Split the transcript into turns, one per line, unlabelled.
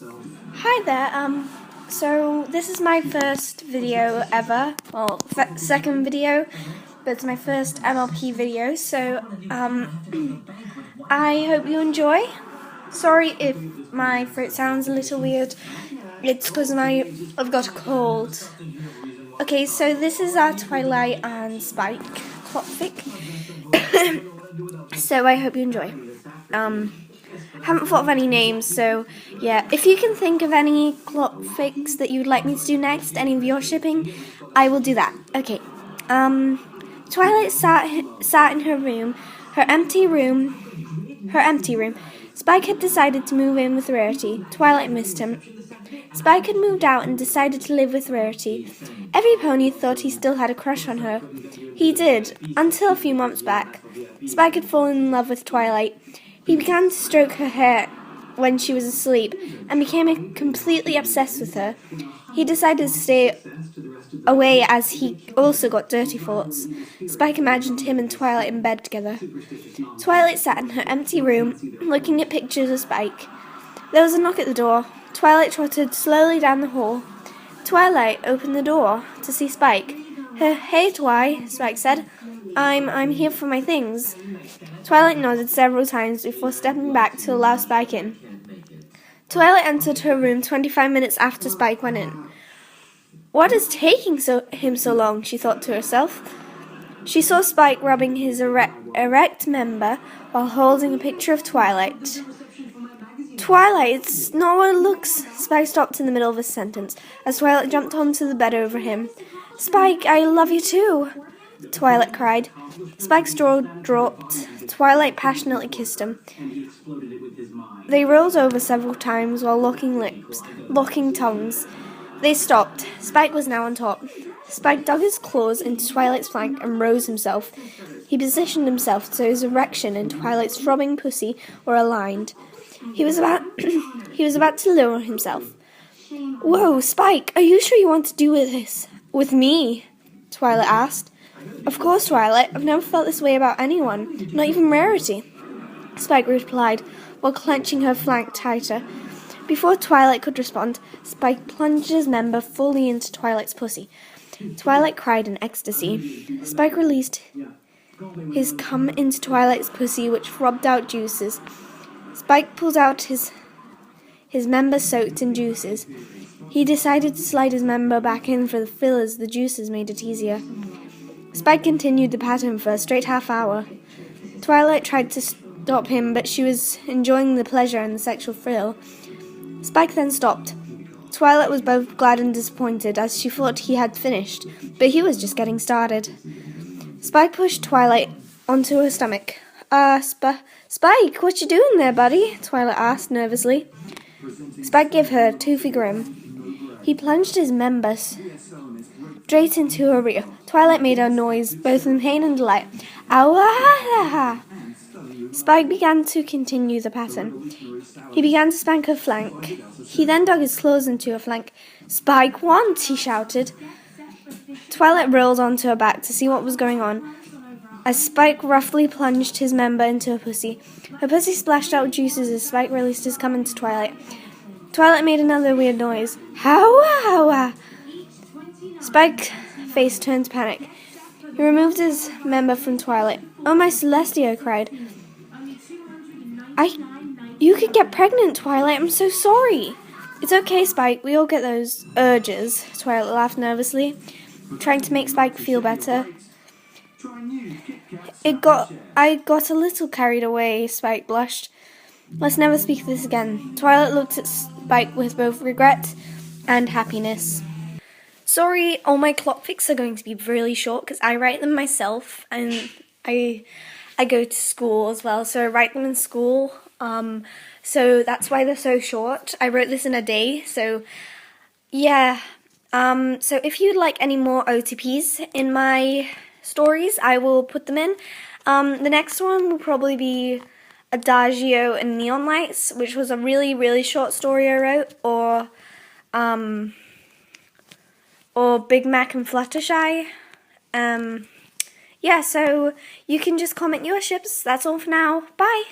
Hi there, so this is my first video ever, well, second video, but it's my first MLP video, so, I hope you enjoy. Sorry if my throat sounds a little weird, it's because I've got a cold. Okay, so this is our Twilight and Spike clopfic, so I hope you enjoy. Haven't thought of any names, so yeah. If you can think of any clopfics that you'd like me to do next, any of your shipping, I will do that. Okay. Twilight sat in her empty room. Spike had decided to move in with Rarity. Twilight missed him. Spike had moved out and decided to live with Rarity. Every pony thought he still had a crush on her. He did, until a few months back. Spike had fallen in love with Twilight. He began to stroke her hair when she was asleep and became completely obsessed with her. He decided to stay away as he also got dirty thoughts. Spike imagined him and Twilight in bed together. Twilight sat in her empty room, looking at pictures of Spike. There was a knock at the door. Twilight trotted slowly down the hall. Twilight opened the door to see Spike. Hey, Twi, Spike said. I'm here for my things. Twilight nodded several times before stepping back to allow Spike in. Twilight entered her room 25 minutes after Spike went in. What is taking him so long, she thought to herself. She saw Spike rubbing his erect member while holding a picture of Twilight. Twilight, it's not what it looks. Spike stopped in the middle of a sentence as Twilight jumped onto the bed over him. Spike, I love you too, Twilight cried. Spike's jaw dropped. Twilight passionately kissed him. They rolled over several times while locking tongues. They stopped. Spike was now on top. Spike dug his claws into Twilight's flank and rose himself. He positioned himself so his erection and Twilight's throbbing pussy were aligned. He was about to lower himself. Whoa, Spike, are you sure you want to do this with me? Twilight asked. Of course, Twilight. I've never felt this way about anyone, not even Rarity, Spike replied, while clenching her flank tighter. Before Twilight could respond, Spike plunged his member fully into Twilight's pussy. Twilight cried in ecstasy. Spike released his cum into Twilight's pussy, which throbbed out juices. Spike pulled out his member soaked in juices. He decided to slide his member back in for the fillers. The juices made it easier. Spike continued the pattern for a straight half hour. Twilight tried to stop him, but she was enjoying the pleasure and the sexual thrill. Spike then stopped. Twilight was both glad and disappointed, as she thought he had finished, but he was just getting started. Spike pushed Twilight onto her stomach. Spike, what you doing there, buddy? Twilight asked nervously. Spike gave her a toothy grin. He plunged his member straight into her rear. Twilight made a noise, both in pain and delight. Ow! Spike began to continue the pattern. He began to spank her flank. He then dug his claws into her flank. Spike once, he shouted. Twilight rolled onto her back to see what was going on, as Spike roughly plunged his member into her pussy. Her pussy splashed out juices as Spike released his cum into Twilight. Twilight made another weird noise. Howa! Spike's face turned to panic. He removed his member from Twilight. Oh, my Celestia, cried. You could get pregnant, Twilight. I'm so sorry. It's okay, Spike. We all get those urges, Twilight laughed nervously, trying to make Spike feel better. I got a little carried away, Spike blushed. Let's never speak of this again. Twilight looked at Spike with both regret and happiness. Sorry, all my clopfics are going to be really short because I write them myself and I go to school as well, so I write them in school. So that's why they're so short. I wrote this in a day, so yeah. So if you'd like any more OTPs in my stories, I will put them in. The next one will probably be Adagio and Neon Lights, which was a really, really short story I wrote, or Big Mac and Fluttershy. Yeah, so you can just comment your ships. That's all for now. Bye!